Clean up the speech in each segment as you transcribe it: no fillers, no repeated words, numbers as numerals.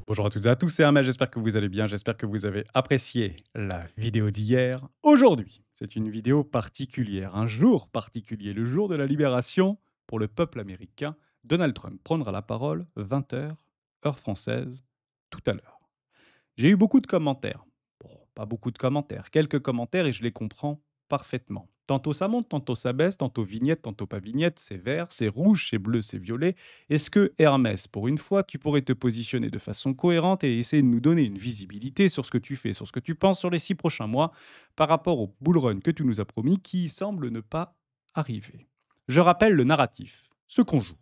Bonjour à toutes et à tous, c'est Hamel, j'espère que vous allez bien, j'espère que vous avez apprécié la vidéo d'hier. Aujourd'hui, c'est une vidéo particulière, un jour particulier, le jour de la libération pour le peuple américain. Donald Trump prendra la parole 20 h, heure française, tout à l'heure. J'ai eu beaucoup de commentaires. Bon, pas beaucoup de commentaires, quelques commentaires et je les comprends parfaitement. Tantôt ça monte, tantôt ça baisse, tantôt vignette, tantôt pas vignette, c'est vert, c'est rouge, c'est bleu, c'est violet. Est-ce que Hermès, pour une fois, tu pourrais te positionner de façon cohérente et essayer de nous donner une visibilité sur ce que tu fais, sur ce que tu penses sur les 6 prochains mois par rapport au bull run que tu nous as promis qui semble ne pas arriver? Je rappelle le narratif, ce qu'on joue.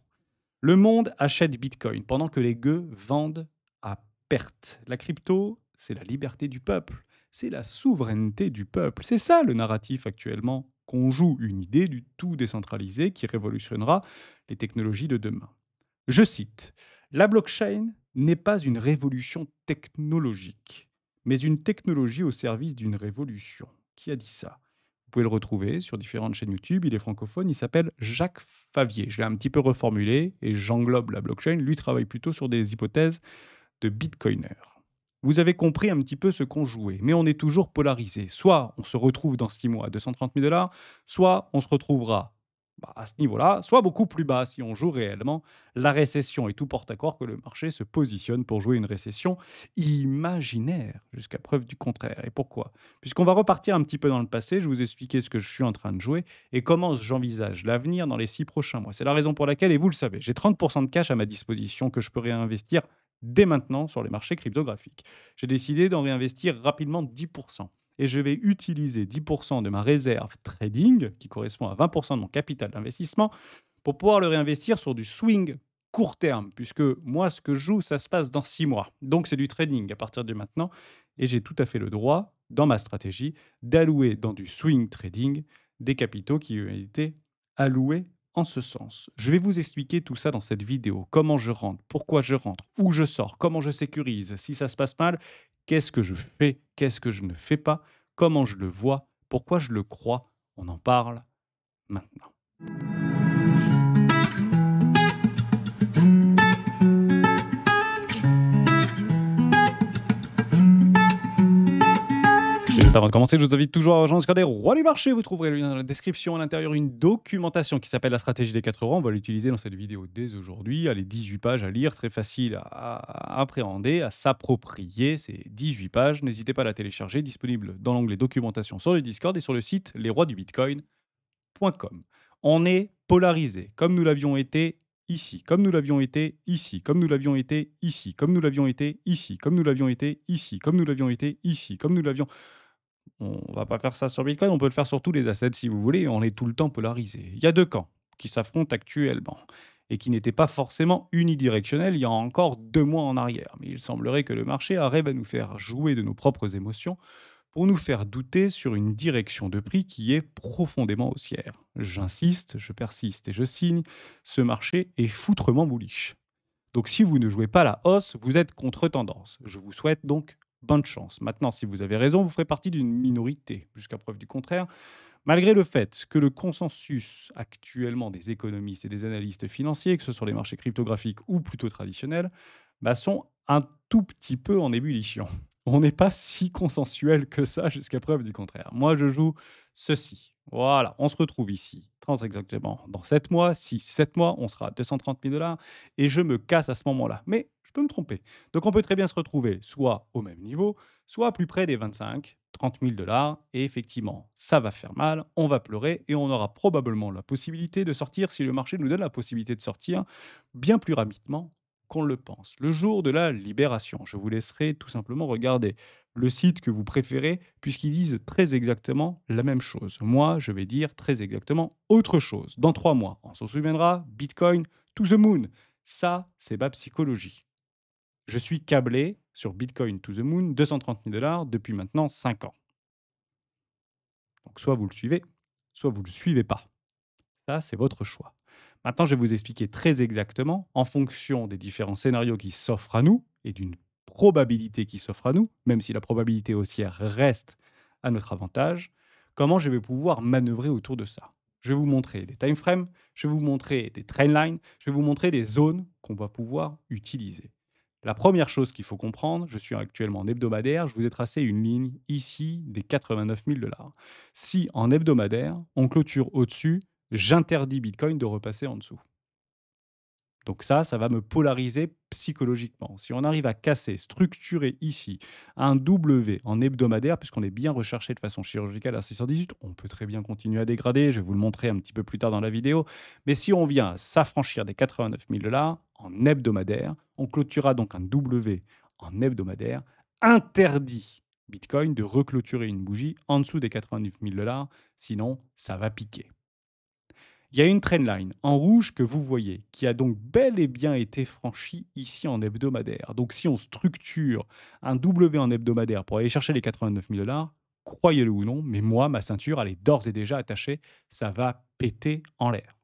Le monde achète Bitcoin pendant que les gueux vendent à perte. La crypto, c'est la liberté du peuple, c'est la souveraineté du peuple. C'est ça le narratif actuellement qu'on joue, une idée du tout décentralisé qui révolutionnera les technologies de demain. Je cite, la blockchain n'est pas une révolution technologique, mais une technologie au service d'une révolution. Qui a dit ça? Vous pouvez le retrouver sur différentes chaînes YouTube. Il est francophone, il s'appelle Jacques Favier. Je l'ai un petit peu reformulé et j'englobe la blockchain. Lui travaille plutôt sur des hypothèses de bitcoiner. Vous avez compris un petit peu ce qu'on jouait, mais on est toujours polarisé. Soit on se retrouve dans 6 mois à 230 000 dollars, soit on se retrouvera à ce niveau-là, soit beaucoup plus bas si on joue réellement la récession. Et tout porte à croire que le marché se positionne pour jouer une récession imaginaire, jusqu'à preuve du contraire. Et pourquoi? Puisqu'on va repartir un petit peu dans le passé, je vais vous expliquer ce que je suis en train de jouer et comment j'envisage l'avenir dans les 6 prochains mois. C'est la raison pour laquelle, et vous le savez, j'ai 30% de cash à ma disposition que je peux réinvestir dès maintenant sur les marchés cryptographiques. J'ai décidé d'en réinvestir rapidement 10%. Et je vais utiliser 10% de ma réserve trading, qui correspond à 20% de mon capital d'investissement, pour pouvoir le réinvestir sur du swing court terme, puisque moi, ce que je joue, ça se passe dans 6 mois. Donc, c'est du trading à partir de maintenant. Et j'ai tout à fait le droit, dans ma stratégie, d'allouer dans du swing trading des capitaux qui ont été alloués en ce sens. Je vais vous expliquer tout ça dans cette vidéo. Comment je rentre, pourquoi je rentre, où je sors, comment je sécurise, si ça se passe mal, qu'est-ce que je fais, qu'est-ce que je ne fais pas, comment je le vois, pourquoi je le crois. On en parle maintenant. Juste avant de commencer, je vous invite toujours à rejoindre le Discord des rois du marché. Vous trouverez le lien dans la description. À l'intérieur, une documentation qui s'appelle la stratégie des 4 euros. On va l'utiliser dans cette vidéo dès aujourd'hui. Elle est 18 pages à lire, très facile à appréhender, à s'approprier. C'est 18 pages. N'hésitez pas à la télécharger, disponible dans l'onglet documentation sur le Discord et sur le site lesroisdubitcoin.com. On est polarisé, comme nous l'avions été ici, comme nous l'avions été ici, comme nous l'avions été ici, comme nous l'avions été ici, comme nous l'avions été ici, comme nous l'avions été ici, comme nous l'avions... On va pas faire ça sur Bitcoin, on peut le faire sur tous les assets si vous voulez, on est tout le temps polarisé. Il y a deux camps qui s'affrontent actuellement et qui n'étaient pas forcément unidirectionnels il y a encore 2 mois en arrière. Mais il semblerait que le marché arrive à nous faire jouer de nos propres émotions pour nous faire douter sur une direction de prix qui est profondément haussière. J'insiste, je persiste et je signe, ce marché est foutrement bullish. Donc si vous ne jouez pas la hausse, vous êtes contre tendance. Je vous souhaite donc bonne chance. Maintenant, si vous avez raison, vous ferez partie d'une minorité, jusqu'à preuve du contraire, malgré le fait que le consensus actuellement des économistes et des analystes financiers, que ce soit sur les marchés cryptographiques ou plutôt traditionnels, sont un tout petit peu en ébullition. On n'est pas si consensuel que ça, jusqu'à preuve du contraire. Moi, je joue ceci. Voilà, on se retrouve ici, très exactement. Dans 7 mois, 6-7 mois, on sera à 230 000 dollars et je me casse à ce moment-là. Mais je peux me tromper. Donc, on peut très bien se retrouver soit au même niveau, soit plus près des 25-30 000 dollars. Et effectivement, ça va faire mal, on va pleurer et on aura probablement la possibilité de sortir, si le marché nous donne la possibilité de sortir, bien plus rapidement qu'on le pense. Le jour de la libération, je vous laisserai tout simplement regarder le site que vous préférez, puisqu'ils disent très exactement la même chose. Moi, je vais dire très exactement autre chose. Dans 3 mois, on s'en souviendra, Bitcoin to the moon. Ça, c'est ma psychologie. Je suis câblé sur Bitcoin to the moon, 230 000 dollars depuis maintenant 5 ans. Donc soit vous le suivez, soit vous ne le suivez pas. Ça, c'est votre choix. Maintenant, je vais vous expliquer très exactement, en fonction des différents scénarios qui s'offrent à nous et d'une probabilité qui s'offre à nous, même si la probabilité haussière reste à notre avantage, comment je vais pouvoir manœuvrer autour de ça. Je vais vous montrer des time frames, je vais vous montrer des trendlines, je vais vous montrer des zones qu'on va pouvoir utiliser. La première chose qu'il faut comprendre, je suis actuellement en hebdomadaire, je vous ai tracé une ligne ici des 89 000 $. Si en hebdomadaire, on clôture au-dessus, j'interdis Bitcoin de repasser en dessous. Donc ça va me polariser psychologiquement. Si on arrive à casser, structurer ici un W en hebdomadaire, puisqu'on est bien recherché de façon chirurgicale à 618, on peut très bien continuer à dégrader, je vais vous le montrer un petit peu plus tard dans la vidéo, mais si on vient s'affranchir des 89 000 $ en hebdomadaire, on clôturera donc un W en hebdomadaire, interdit Bitcoin de reclôturer une bougie en dessous des 89 000 $, sinon ça va piquer. Il y a une trendline en rouge que vous voyez, qui a donc bel et bien été franchie ici en hebdomadaire. Donc si on structure un W en hebdomadaire pour aller chercher les 89 000 $, croyez-le ou non, mais moi, ma ceinture, elle est d'ores et déjà attachée, ça va péter en l'air.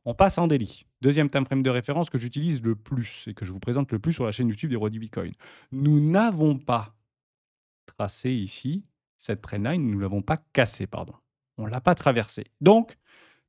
On passe en daily. Deuxième time frame de référence que j'utilise le plus et que je vous présente le plus sur la chaîne YouTube des rois du Bitcoin. Nous n'avons pas tracé ici cette trendline, nous ne l'avons pas cassée, pardon. On ne l'a pas traversée. Donc,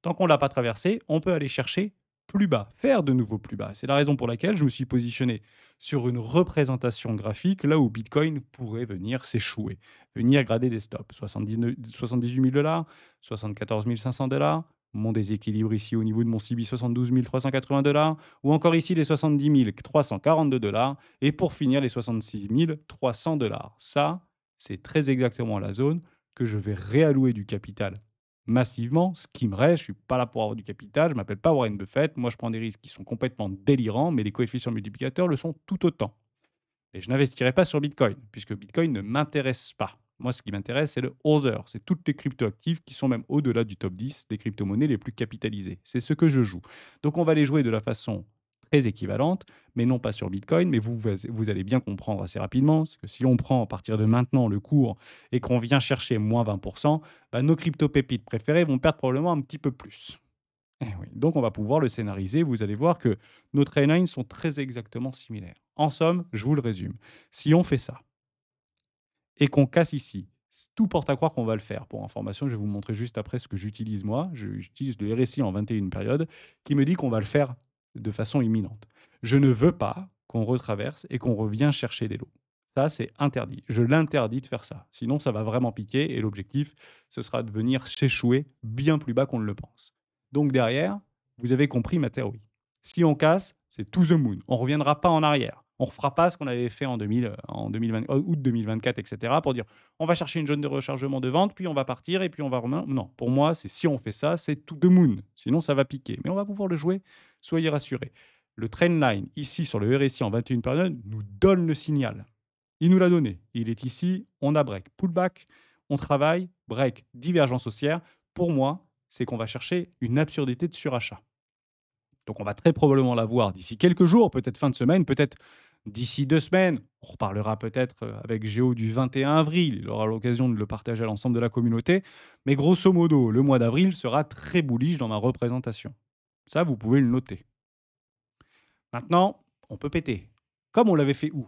tant qu'on ne l'a pas traversé, on peut aller chercher plus bas, faire de nouveau plus bas. C'est la raison pour laquelle je me suis positionné sur une représentation graphique là où Bitcoin pourrait venir s'échouer, venir grader des stops. 78 000 $, 74 500 $, mon déséquilibre ici au niveau de mon CB 72 380 $, ou encore ici les 70 342 $, et pour finir les 66 300 $. Ça, c'est très exactement la zone que je vais réallouer du capital massivement, ce qui me reste. Je ne suis pas là pour avoir du capital, je ne m'appelle pas Warren Buffett. Moi, je prends des risques qui sont complètement délirants, mais les coefficients multiplicateurs le sont tout autant. Et je n'investirai pas sur Bitcoin, puisque Bitcoin ne m'intéresse pas. Moi, ce qui m'intéresse, c'est le Other. C'est toutes les cryptoactifs qui sont même au-delà du top 10 des crypto-monnaies les plus capitalisées. C'est ce que je joue. Donc, on va les jouer de la façon très équivalente, mais non pas sur Bitcoin. Mais vous allez bien comprendre assez rapidement parce que si on prend à partir de maintenant le cours et qu'on vient chercher moins 20%, bah, nos crypto-pépites préférées vont perdre probablement un petit peu plus. Eh oui. Donc, on va pouvoir le scénariser. Vous allez voir que nos trainlines sont très exactement similaires. En somme, je vous le résume. Si on fait ça et qu'on casse ici, tout porte à croire qu'on va le faire. Pour information, je vais vous montrer juste après ce que j'utilise moi. J'utilise le RSI en 21 périodes qui me dit qu'on va le faire de façon imminente. Je ne veux pas qu'on retraverse et qu'on revienne chercher des lots. Ça, c'est interdit. Je l'interdis de faire ça. Sinon, ça va vraiment piquer et l'objectif, ce sera de venir s'échouer bien plus bas qu'on ne le pense. Donc derrière, vous avez compris ma théorie. Si on casse, c'est to the moon. On ne reviendra pas en arrière. On ne refera pas ce qu'on avait fait en 2020, août 2024, etc. pour dire on va chercher une zone de rechargement de vente, puis on va partir et puis on va remonter. Non, pour moi, c'est si on fait ça, c'est to the moon. Sinon, ça va piquer. Mais on va pouvoir le jouer, soyez rassurés. Le trendline ici sur le RSI en 21 périodes nous donne le signal. Il nous l'a donné. Il est ici, on a break. Pullback, on travaille, break, divergence haussière. Pour moi, c'est qu'on va chercher une absurdité de surachat. Donc on va très probablement la voir d'ici quelques jours, peut-être fin de semaine, peut-être d'ici 2 semaines. On reparlera peut-être avec Géo du 21 avril. Il aura l'occasion de le partager à l'ensemble de la communauté. Mais grosso modo, le mois d'avril sera très bullish dans ma représentation. Ça, vous pouvez le noter. Maintenant, on peut péter. Comme on l'avait fait où?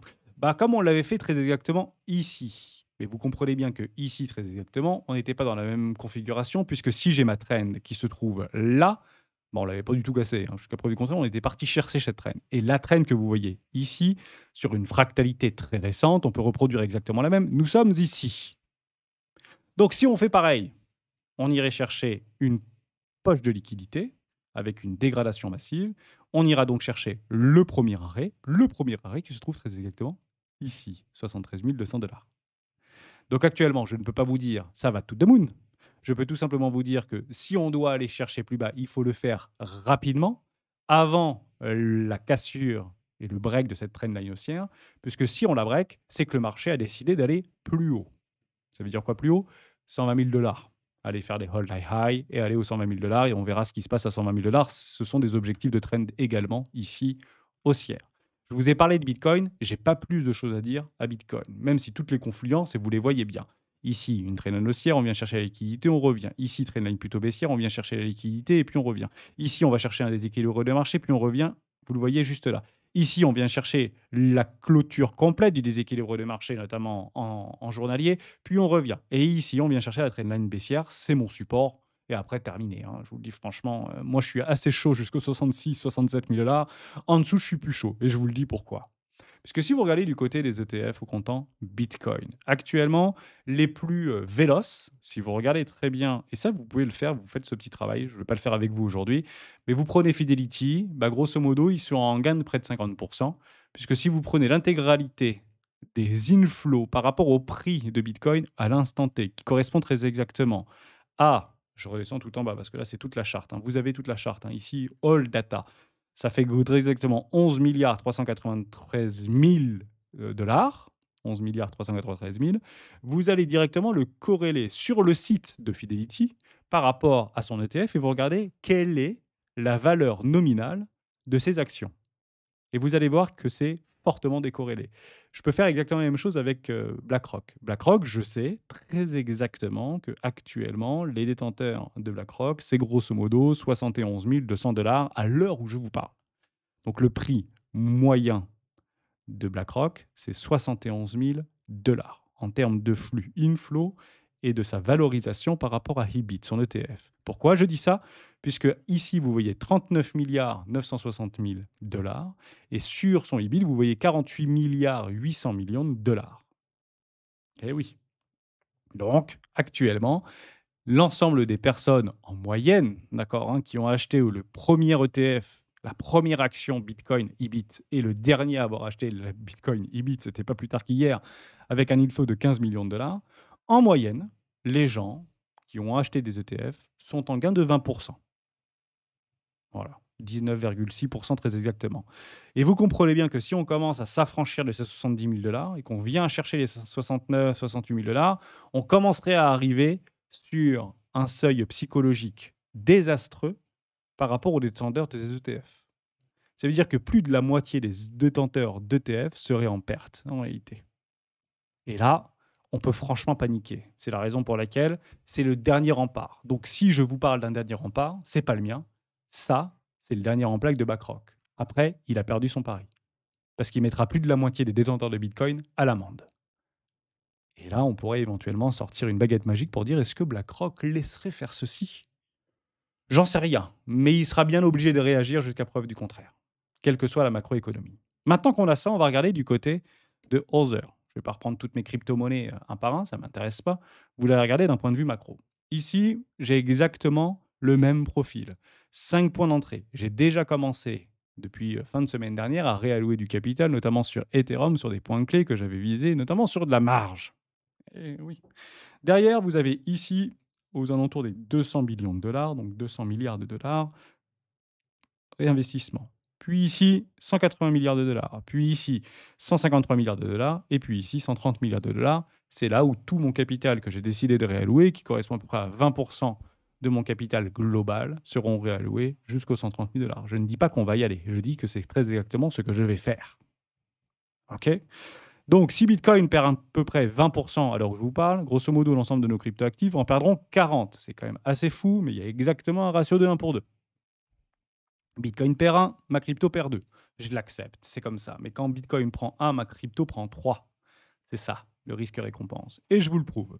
Comme on l'avait fait très exactement ici. Mais vous comprenez bien que ici, très exactement, on n'était pas dans la même configuration, puisque si j'ai ma trend qui se trouve là, on ne l'avait pas du tout cassé. Jusqu'à preuve du contraire, on était parti chercher cette trend. Et la trend que vous voyez ici, sur une fractalité très récente, on peut reproduire exactement la même. Nous sommes ici. Donc si on fait pareil, on irait chercher une poche de liquidité avec une dégradation massive. On ira donc chercher le premier arrêt qui se trouve très exactement ici, 73 200 $. Donc actuellement, je ne peux pas vous dire ça va to the moon. Je peux tout simplement vous dire que si on doit aller chercher plus bas, il faut le faire rapidement, avant la cassure et le break de cette trendline haussière, puisque si on la break, c'est que le marché a décidé d'aller plus haut. Ça veut dire quoi plus haut? 120 000 $. Aller faire des hold high et aller aux 120 000 $ et on verra ce qui se passe à 120 000 $. Ce sont des objectifs de trend également ici haussière. Je vous ai parlé de Bitcoin, j'ai pas plus de choses à dire à Bitcoin, même si toutes les confluences, et vous les voyez bien. Ici, une trendline haussière, on vient chercher la liquidité, on revient. Ici, trendline plutôt baissière, on vient chercher la liquidité et puis on revient. Ici, on va chercher un déséquilibre de marché, puis on revient. Vous le voyez juste là. Ici, on vient chercher la clôture complète du déséquilibre de marché, notamment en journalier, puis on revient. Et ici, on vient chercher la trendline baissière, c'est mon support. Et après, terminé. Je vous le dis franchement, moi, je suis assez chaud jusqu'aux 66 000 $, 67 000 $. En dessous, je suis plus chaud. Et je vous le dis pourquoi. Puisque si vous regardez du côté des ETF au comptant Bitcoin, actuellement, les plus véloces, si vous regardez très bien, et ça vous pouvez le faire, vous faites ce petit travail, je ne vais pas le faire avec vous aujourd'hui, mais vous prenez Fidelity, bah, grosso modo, ils sont en gain de près de 50%, puisque si vous prenez l'intégralité des inflows par rapport au prix de Bitcoin à l'instant T, qui correspond très exactement à, je redescends tout en bas parce que là c'est toute la charte, hein, vous avez toute la charte, hein, ici, all data, ça fait très exactement 11 milliards 393 000 dollars. 11 milliards 393 000. Vous allez directement le corréler sur le site de Fidelity par rapport à son ETF et vous regardez quelle est la valeur nominale de ses actions. Et vous allez voir que c'est fortement décorrélé. Je peux faire exactement la même chose avec BlackRock. BlackRock, je sais très exactement que actuellement, les détenteurs de BlackRock, c'est grosso modo 71 200 dollars à l'heure où je vous parle. Donc le prix moyen de BlackRock, c'est 71 000 dollars en termes de flux inflow et de sa valorisation par rapport à Hibit, son ETF. Pourquoi je dis ça? Puisque ici, vous voyez 39 milliards 960 000 dollars et sur son Hibit, vous voyez 48 milliards 800 millions de dollars. Eh oui. Donc, actuellement, l'ensemble des personnes en moyenne, d'accord, hein, qui ont acheté le premier ETF, la première action Bitcoin IBIT et le dernier à avoir acheté le Bitcoin IBIT, c'était pas plus tard qu'hier, avec un inflow de 15 millions de dollars, en moyenne, les gens qui ont acheté des ETF sont en gain de 20%. Voilà, 19,6% très exactement. Et vous comprenez bien que si on commence à s'affranchir de ces 70 000 dollars et qu'on vient chercher les 69, 68 000 dollars, on commencerait à arriver sur un seuil psychologique désastreux par rapport aux détenteurs des ETF. Ça veut dire que plus de la moitié des détenteurs d'ETF seraient en perte en réalité. Et là, on peut franchement paniquer. C'est la raison pour laquelle c'est le dernier rempart. Donc si je vous parle d'un dernier rempart, c'est pas le mien. Ça, c'est le dernier rempart de BlackRock. Après, il a perdu son pari. Parce qu'il mettra plus de la moitié des détenteurs de Bitcoin à l'amende. Et là, on pourrait éventuellement sortir une baguette magique pour dire est-ce que BlackRock laisserait faire ceci? J'en sais rien, mais il sera bien obligé de réagir jusqu'à preuve du contraire, quelle que soit la macroéconomie. Maintenant qu'on a ça, on va regarder du côté de Other. Je ne vais pas reprendre toutes mes crypto-monnaies un par un, ça ne m'intéresse pas. Vous allez regarder d'un point de vue macro. Ici, j'ai exactement le même profil. 5 points d'entrée. J'ai déjà commencé depuis fin de semaine dernière à réallouer du capital, notamment sur Ethereum, sur des points clés que j'avais visés, notamment sur de la marge. Et oui. Derrière, vous avez ici, aux alentours des 200 billions de dollars, donc 200 milliards de dollars, réinvestissement. Puis ici, 180 milliards de dollars. Puis ici, 153 milliards de dollars. Et puis ici, 130 milliards de dollars. C'est là où tout mon capital que j'ai décidé de réallouer, qui correspond à peu près à 20% de mon capital global, seront réalloués jusqu'aux 130 000 dollars. Je ne dis pas qu'on va y aller. Je dis que c'est très exactement ce que je vais faire. OK? Donc, si Bitcoin perd à peu près 20% à l'heure où je vous parle, grosso modo, l'ensemble de nos cryptoactifs en perdront 40. C'est quand même assez fou, mais il y a exactement un ratio de 1 pour 2. Bitcoin perd 1, ma crypto perd 2. Je l'accepte, c'est comme ça. Mais quand Bitcoin prend 1, ma crypto prend 3. C'est ça, le risque-récompense. Et je vous le prouve.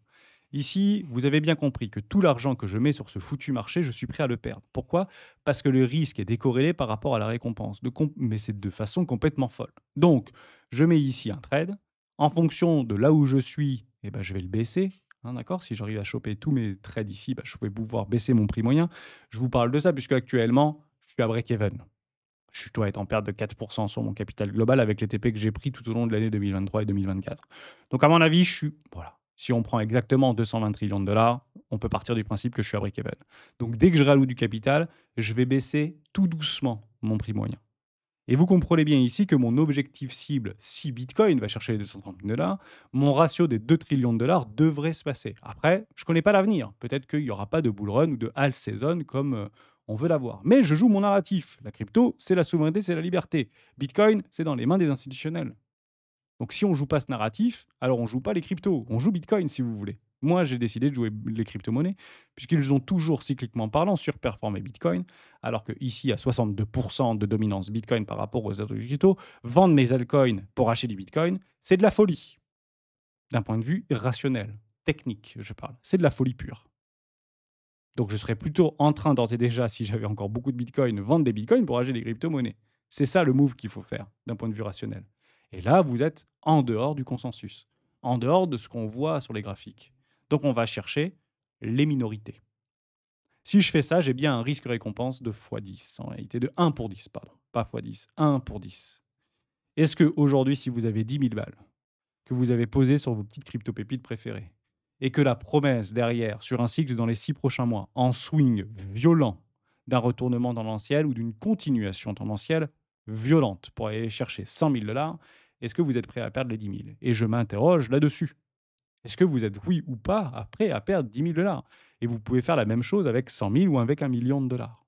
Ici, vous avez bien compris que tout l'argent que je mets sur ce foutu marché, je suis prêt à le perdre. Pourquoi? Parce que le risque est décorrélé par rapport à la récompense. Mais c'est de façon complètement folle. Donc, je mets ici un trade. En fonction de là où je suis, eh ben, je vais le baisser. Hein, d'accord. Si j'arrive à choper tous mes trades ici, je vais pouvoir baisser mon prix moyen. Je vous parle de ça puisque actuellement, je suis à break-even. Je dois être en perte de 4% sur mon capital global avec les TP que j'ai pris tout au long de l'année 2023 et 2024. Donc, à mon avis, je suis. Voilà. Si on prend exactement 220 trillions de dollars, on peut partir du principe que je suis à break-even. Donc, dès que je ralloue du capital, je vais baisser tout doucement mon prix moyen. Et vous comprenez bien ici que mon objectif cible, si Bitcoin va chercher les 230 000 dollars, mon ratio des 2 trillions de dollars devrait se passer. Après, je ne connais pas l'avenir. Peut-être qu'il n'y aura pas de bull run ou de all season comme on veut l'avoir. Mais je joue mon narratif. La crypto, c'est la souveraineté, c'est la liberté. Bitcoin, c'est dans les mains des institutionnels. Donc si on ne joue pas ce narratif, alors on ne joue pas les cryptos. On joue Bitcoin si vous voulez. Moi, j'ai décidé de jouer les crypto-monnaies, puisqu'ils ont toujours, cycliquement parlant, surperformé Bitcoin, alors qu'ici, à 62% de dominance Bitcoin par rapport aux autres cryptos, vendre mes altcoins pour acheter du Bitcoin, c'est de la folie. D'un point de vue rationnel, technique, je parle. C'est de la folie pure. Donc je serais plutôt en train, d'ores et déjà, si j'avais encore beaucoup de Bitcoin, vendre des Bitcoins pour acheter des crypto-monnaies. C'est ça le move qu'il faut faire, d'un point de vue rationnel. Et là, vous êtes en dehors du consensus, en dehors de ce qu'on voit sur les graphiques. Donc on va chercher les minorités. Si je fais ça, j'ai bien un risque-récompense de x10, en réalité de 1 pour 10, pardon, pas x10, 1 pour 10. Est-ce qu'aujourd'hui, si vous avez 10 000 balles, que vous avez posées sur vos petites crypto-pépites préférées, et que la promesse derrière, sur un cycle dans les 6 prochains mois, en swing violent, d'un retournement tendanciel ou d'une continuation tendancielle violente pour aller chercher 100 000 dollars, est-ce que vous êtes prêt à perdre les 10 000? Et je m'interroge là-dessus. Est-ce que vous êtes, oui ou pas, prêt à perdre 10 000 dollars? Et vous pouvez faire la même chose avec 100 000 ou avec 1 million de dollars.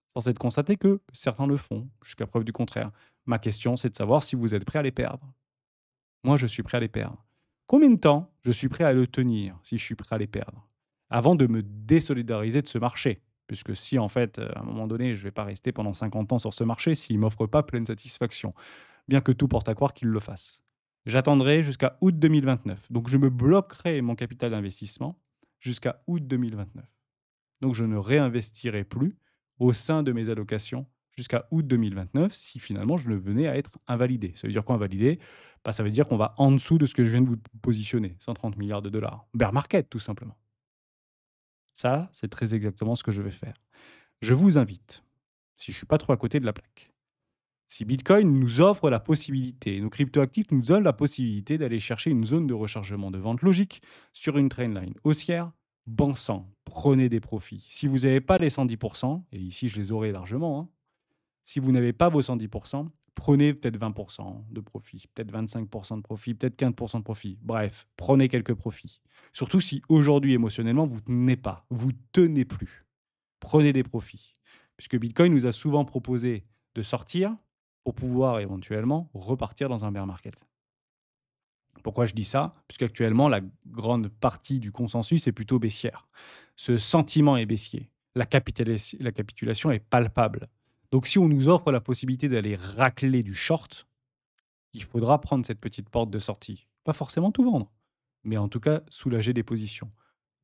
Sans être constaté que certains le font, jusqu'à preuve du contraire. Ma question, c'est de savoir si vous êtes prêt à les perdre. Moi, je suis prêt à les perdre. Combien de temps je suis prêt à le tenir si je suis prêt à les perdre? Avant de me désolidariser de ce marché. Puisque si, en fait, à un moment donné, je ne vais pas rester pendant 50 ans sur ce marché s'il ne m'offre pas pleine satisfaction, bien que tout porte à croire qu'il le fasse. J'attendrai jusqu'à août 2029. Donc, je me bloquerai mon capital d'investissement jusqu'à août 2029. Donc, je ne réinvestirai plus au sein de mes allocations jusqu'à août 2029 si finalement je ne venais à être invalidé. Ça veut dire quoi invalidé? Bah, ça veut dire qu'on va en dessous de ce que je viens de vous positionner, 130 milliards de dollars. Bear market, tout simplement. Ça, c'est très exactement ce que je vais faire. Je vous invite, si je ne suis pas trop à côté de la plaque, si Bitcoin nous offre la possibilité, nos cryptoactifs nous donnent la possibilité d'aller chercher une zone de rechargement de vente logique sur une trendline haussière, bon sang, prenez des profits. Si vous n'avez pas les 110%, et ici je les aurai largement, hein, si vous n'avez pas vos 110%, prenez peut-être 20% de profit, peut-être 25% de profit, peut-être 15% de profit. Bref, prenez quelques profits. Surtout si aujourd'hui, émotionnellement, vous ne tenez pas, vous tenez plus. Prenez des profits. Puisque Bitcoin nous a souvent proposé de sortir pour pouvoir éventuellement repartir dans un bear market. Pourquoi je dis ça? Puisqu'actuellement, la grande partie du consensus est plutôt baissière. Ce sentiment est baissier. La capitulation est palpable. Donc si on nous offre la possibilité d'aller racler du short, il faudra prendre cette petite porte de sortie. Pas forcément tout vendre, mais en tout cas soulager des positions.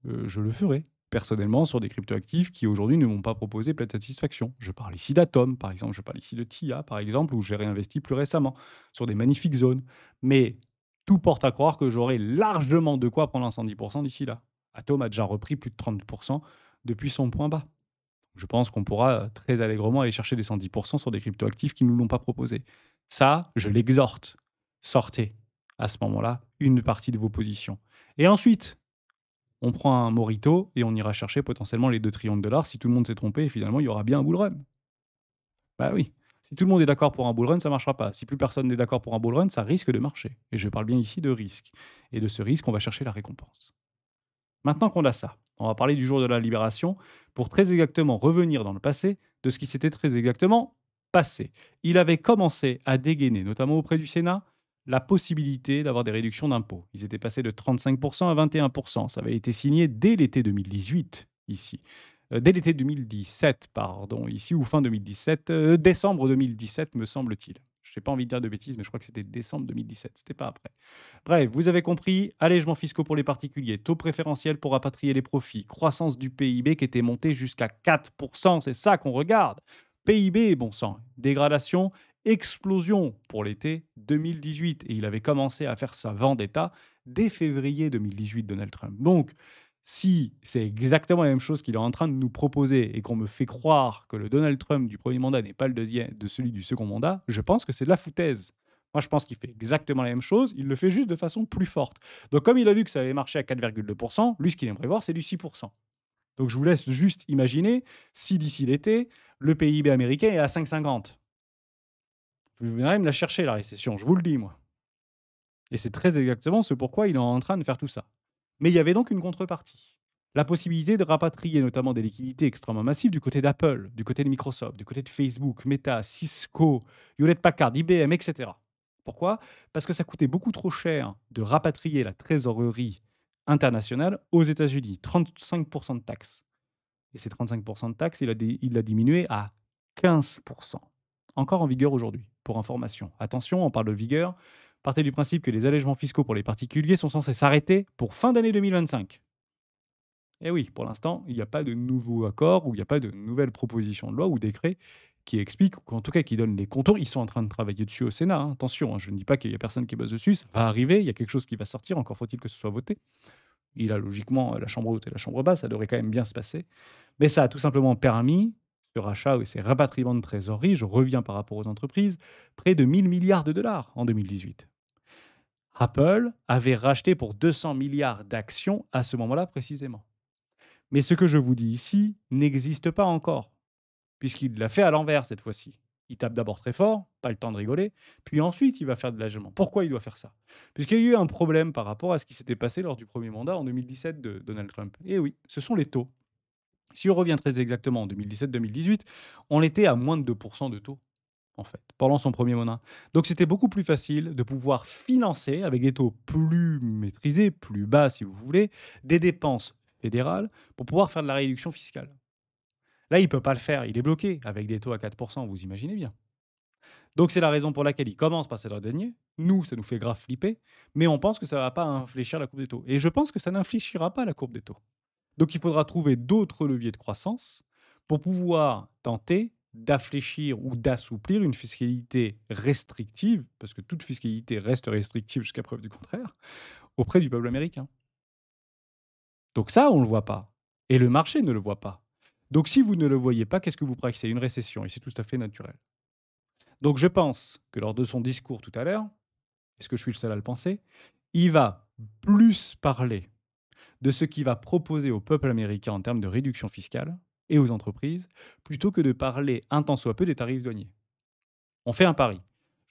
Je le ferai, personnellement, sur des cryptoactifs qui aujourd'hui ne m'ont pas proposé pleine satisfaction. Je parle ici d'Atom, par exemple, je parle ici de TIA, par exemple, où j'ai réinvesti plus récemment, sur des magnifiques zones. Mais tout porte à croire que j'aurai largement de quoi prendre un 110% d'ici là. Atom a déjà repris plus de 30% depuis son point bas. Je pense qu'on pourra très allègrement aller chercher des 110% sur des cryptoactifs qui ne nous l'ont pas proposé. Ça, je l'exhorte. Sortez à ce moment-là une partie de vos positions. Et ensuite, on prend un Morito et on ira chercher potentiellement les 2 trillions de dollars si tout le monde s'est trompé et finalement il y aura bien un bull run. Bah oui, si tout le monde est d'accord pour un bull run, ça ne marchera pas. Si plus personne n'est d'accord pour un bull run, ça risque de marcher. Et je parle bien ici de risque. Et de ce risque, on va chercher la récompense. Maintenant qu'on a ça, on va parler du jour de la libération pour très exactement revenir dans le passé de ce qui s'était très exactement passé. Il avait commencé à dégainer, notamment auprès du Sénat, la possibilité d'avoir des réductions d'impôts. Ils étaient passés de 35% à 21%. Ça avait été signé dès l'été 2018, ici. Dès l'été 2017, pardon, ici, ou fin 2017, décembre 2017, me semble-t-il. Je n'ai pas envie de dire de bêtises, mais je crois que c'était décembre 2017, c'était pas après. Bref, vous avez compris, allègements fiscaux pour les particuliers, taux préférentiel pour rapatrier les profits, croissance du PIB qui était montée jusqu'à 4%, c'est ça qu'on regarde. PIB, bon sang, dégradation, explosion pour l'été 2018. Et il avait commencé à faire sa vendetta dès février 2018, Donald Trump. Donc, si c'est exactement la même chose qu'il est en train de nous proposer et qu'on me fait croire que le Donald Trump du premier mandat n'est pas le deuxième, de celui du second mandat, je pense que c'est de la foutaise. Moi, je pense qu'il fait exactement la même chose, il le fait juste de façon plus forte. Donc, comme il a vu que ça avait marché à 4,2%, lui, ce qu'il aimerait voir, c'est du 6%. Donc, je vous laisse juste imaginer si d'ici l'été, le PIB américain est à 5,50. Vous venez me la chercher, la récession, je vous le dis, moi. Et c'est très exactement ce pourquoi il est en train de faire tout ça. Mais il y avait donc une contrepartie. La possibilité de rapatrier notamment des liquidités extrêmement massives du côté d'Apple, du côté de Microsoft, du côté de Facebook, Meta, Cisco, Hewlett-Packard, IBM, etc. Pourquoi? Parce que ça coûtait beaucoup trop cher de rapatrier la trésorerie internationale aux États-Unis. 35% de taxes. Et ces 35% de taxes, il l'a diminué à 15%. Encore en vigueur aujourd'hui, pour information. Attention, on parle de vigueur. Partez du principe que les allègements fiscaux pour les particuliers sont censés s'arrêter pour fin d'année 2025. Et oui, pour l'instant, il n'y a pas de nouveau accord ou il n'y a pas de nouvelle proposition de loi ou décret qui explique, ou en tout cas qui donne les contours. Ils sont en train de travailler dessus au Sénat, hein, attention, hein, je ne dis pas qu'il y a personne qui bosse dessus, ça va arriver, il y a quelque chose qui va sortir, encore faut-il que ce soit voté. Il a logiquement la chambre haute et la chambre basse, ça devrait quand même bien se passer. Mais ça a tout simplement permis, ce rachat et ces rapatriements de trésorerie, je reviens par rapport aux entreprises, près de 1000 milliards de dollars en 2018. Apple avait racheté pour 200 milliards d'actions à ce moment-là précisément. Mais ce que je vous dis ici n'existe pas encore, puisqu'il l'a fait à l'envers cette fois-ci. Il tape d'abord très fort, pas le temps de rigoler, puis ensuite il va faire de l'allègement. Pourquoi il doit faire ça? Puisqu'il y a eu un problème par rapport à ce qui s'était passé lors du premier mandat en 2017 de Donald Trump. Et oui, ce sont les taux. Si on revient très exactement en 2017-2018, on était à moins de 2% de taux, en fait, pendant son premier mandat. Donc c'était beaucoup plus facile de pouvoir financer, avec des taux plus maîtrisés, plus bas si vous voulez, des dépenses fédérales pour pouvoir faire de la réduction fiscale. Là, il ne peut pas le faire, il est bloqué avec des taux à 4%, vous imaginez bien. Donc c'est la raison pour laquelle il commence par cette denier. Nous, ça nous fait grave flipper, mais on pense que ça ne va pas infléchir la courbe des taux. Et je pense que ça n'infléchira pas la courbe des taux. Donc il faudra trouver d'autres leviers de croissance pour pouvoir tenter d'affléchir ou d'assouplir une fiscalité restrictive, parce que toute fiscalité reste restrictive jusqu'à preuve du contraire, auprès du peuple américain. Donc ça, on ne le voit pas. Et le marché ne le voit pas. Donc si vous ne le voyez pas, qu'est-ce que vous praxez? Une récession, et c'est tout à fait naturel. Donc je pense que lors de son discours tout à l'heure, est-ce que je suis le seul à le penser, il va plus parler de ce qu'il va proposer au peuple américain en termes de réduction fiscale et aux entreprises, plutôt que de parler un tant soit peu des tarifs douaniers. On fait un pari.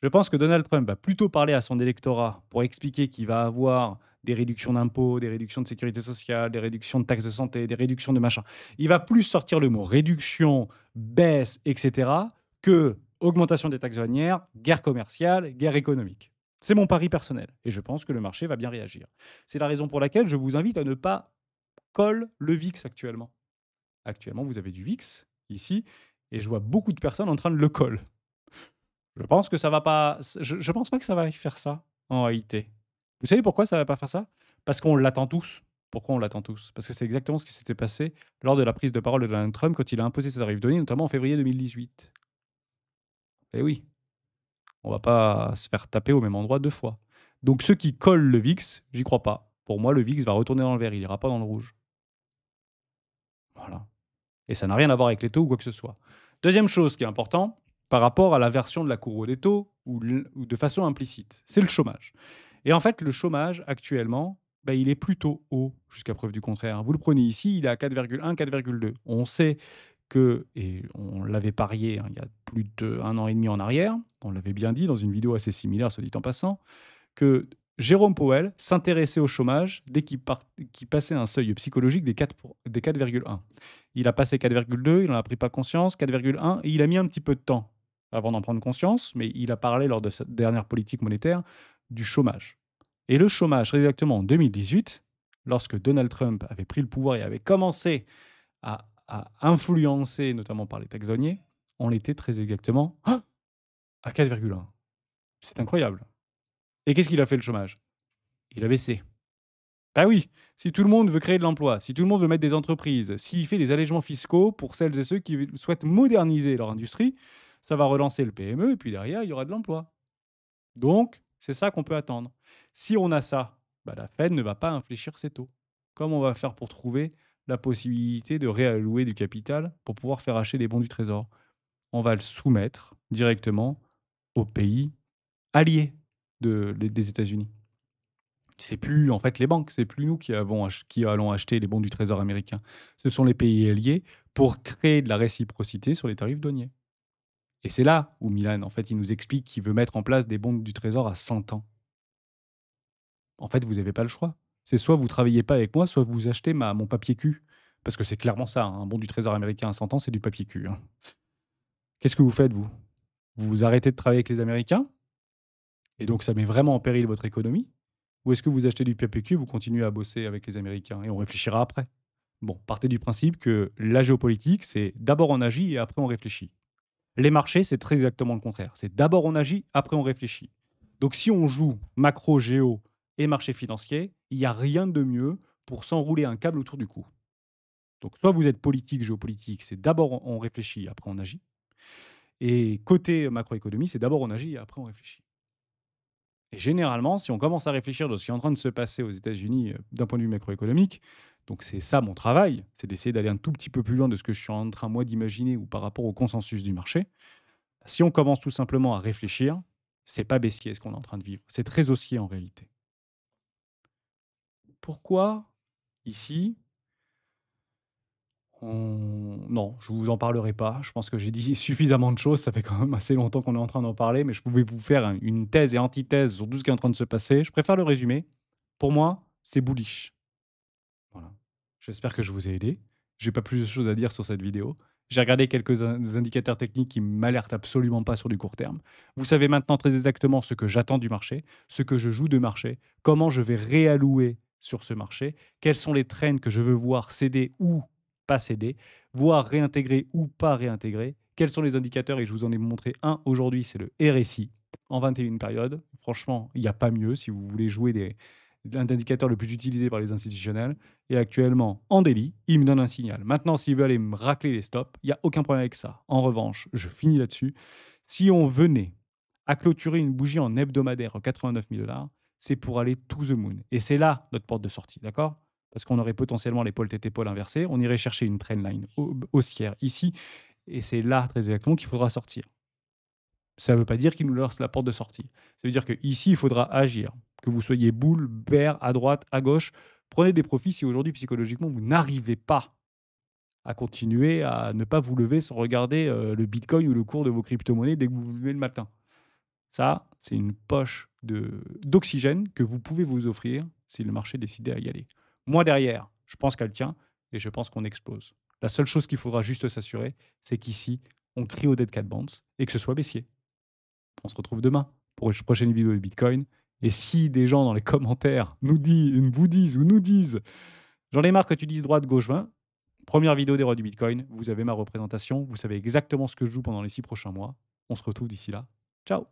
Je pense que Donald Trump va plutôt parler à son électorat pour expliquer qu'il va avoir des réductions d'impôts, des réductions de sécurité sociale, des réductions de taxes de santé, des réductions de machin. Il va plus sortir le mot réduction, baisse, etc., que augmentation des taxes douanières, guerre commerciale, guerre économique. C'est mon pari personnel et je pense que le marché va bien réagir. C'est la raison pour laquelle je vous invite à ne pas coller le VIX actuellement. Actuellement, vous avez du VIX ici et je vois beaucoup de personnes en train de le coller. Je pense que ça va pas. Je pense pas que ça va faire ça en réalité. Vous savez pourquoi ça va pas faire ça? Parce qu'on l'attend tous. Pourquoi on l'attend tous? Parce que c'est exactement ce qui s'était passé lors de la prise de parole de Donald Trump quand il a imposé ses tarifs douaniers, notamment en février 2018. Et oui, on va pas se faire taper au même endroit deux fois. Donc ceux qui collent le VIX, j'y crois pas. Pour moi, le VIX va retourner dans le vert, il ira pas dans le rouge. Voilà. Et ça n'a rien à voir avec les taux ou quoi que ce soit. Deuxième chose qui est important, par rapport à la version de la courbe des taux, ou de façon implicite, c'est le chômage. Et en fait, le chômage, actuellement, bah, il est plutôt haut, jusqu'à preuve du contraire. Vous le prenez ici, il est à 4,1, 4,2. On sait que, et on l'avait parié hein, il y a plus d'un an et demi en arrière, on l'avait bien dit dans une vidéo assez similaire, soit dit en passant, que Jérôme Powell s'intéressait au chômage dès qu'il passait un seuil psychologique des 4,1. Il a passé 4,2, il n'en a pris pas conscience, 4,1, et il a mis un petit peu de temps avant d'en prendre conscience, mais il a parlé lors de cette dernière politique monétaire du chômage. Et le chômage, très exactement en 2018, lorsque Donald Trump avait pris le pouvoir et avait commencé à influencer, notamment par les taxes douaniers, on était très exactement à 4,1. C'est incroyable. Et qu'est-ce qu'il a fait le chômage? Il a baissé. Bah oui, si tout le monde veut créer de l'emploi, si tout le monde veut mettre des entreprises, s'il fait des allégements fiscaux pour celles et ceux qui souhaitent moderniser leur industrie, ça va relancer le PME et puis derrière, il y aura de l'emploi. Donc, c'est ça qu'on peut attendre. Si on a ça, bah, la Fed ne va pas infléchir ses taux. Comment on va faire pour trouver la possibilité de réallouer du capital pour pouvoir faire acheter des bons du Trésor? On va le soumettre directement aux pays alliés des États-Unis. C'est plus en fait les banques, c'est plus nous qui allons acheter les bons du Trésor américain. Ce sont les pays alliés pour créer de la réciprocité sur les tarifs douaniers. Et c'est là où Milan, en fait, il nous explique qu'il veut mettre en place des bons du Trésor à 100 ans. En fait, vous n'avez pas le choix. C'est soit vous travaillez pas avec moi, soit vous achetez mon papier cul. Parce que c'est clairement ça, hein, un bon du Trésor américain à 100 ans, c'est du papier cul. Hein. Qu'est-ce que vous faites, vous? Vous arrêtez de travailler avec les Américains? Et donc ça met vraiment en péril votre économie? Ou est-ce que vous achetez du PPQ, vous continuez à bosser avec les Américains et on réfléchira après? Bon, partez du principe que la géopolitique, c'est d'abord on agit et après on réfléchit. Les marchés, c'est très exactement le contraire. C'est d'abord on agit, après on réfléchit. Donc si on joue macro, géo et marché financier, il n'y a rien de mieux pour s'enrouler un câble autour du cou. Donc soit vous êtes politique, géopolitique, c'est d'abord on réfléchit, après on agit. Et côté macroéconomie, c'est d'abord on agit et après on réfléchit. Et généralement, si on commence à réfléchir de ce qui est en train de se passer aux États-Unis, d'un point de vue macroéconomique, donc c'est ça mon travail, c'est d'essayer d'aller un tout petit peu plus loin de ce que je suis en train moi d'imaginer ou par rapport au consensus du marché. Si on commence tout simplement à réfléchir, c'est pas baissier ce qu'on est en train de vivre, c'est très haussier en réalité. Pourquoi ici, non, je vous en parlerai pas. Je pense que j'ai dit suffisamment de choses, ça fait quand même assez longtemps qu'on est en train d'en parler, mais je pouvais vous faire une thèse et antithèse sur tout ce qui est en train de se passer. Je préfère le résumer. Pour moi, c'est bullish. Voilà. J'espère que je vous ai aidé. J'ai pas plus de choses à dire sur cette vidéo. J'ai regardé quelques indicateurs techniques qui m'alertent absolument pas sur du court terme. Vous savez maintenant très exactement ce que j'attends du marché, ce que je joue de marché, comment je vais réallouer sur ce marché, quels sont les trends que je veux voir céder ou pas céder, voire réintégrer ou pas réintégrer, quels sont les indicateurs, et je vous en ai montré un aujourd'hui, c'est le RSI en 21 périodes. Franchement, il n'y a pas mieux si vous voulez jouer l'un des indicateurs le plus utilisé par les institutionnels. Et actuellement, en daily, il me donne un signal. Maintenant, s'il veut aller me racler les stops, il y a aucun problème avec ça. En revanche, je finis là-dessus. Si on venait à clôturer une bougie en hebdomadaire à 89 000 $, c'est pour aller to the moon. Et c'est là notre porte de sortie, d'accord? Parce qu'on aurait potentiellement l'épaule tête-épaule inversée. On irait chercher une trendline haussière ici. Et c'est là, très exactement, qu'il faudra sortir. Ça ne veut pas dire qu'il nous lance la porte de sortie. Ça veut dire qu'ici, il faudra agir. Que vous soyez boule, bear, à droite, à gauche, prenez des profits si aujourd'hui, psychologiquement, vous n'arrivez pas à continuer à ne pas vous lever sans regarder le bitcoin ou le cours de vos crypto-monnaies dès que vous vous levez le matin. Ça, c'est une poche d'oxygène que vous pouvez vous offrir si le marché décidait à y aller. Moi, derrière, je pense qu'elle tient et je pense qu'on explose. La seule chose qu'il faudra juste s'assurer, c'est qu'ici, on crie au Dead Cat Bounce et que ce soit baissier. On se retrouve demain pour une prochaine vidéo de Bitcoin. Et si des gens dans les commentaires vous disent ou nous disent «J'en ai marre que tu dises droite, gauche, 20», première vidéo des rois du Bitcoin, vous avez ma représentation, vous savez exactement ce que je joue pendant les 6 prochains mois. On se retrouve d'ici là. Ciao!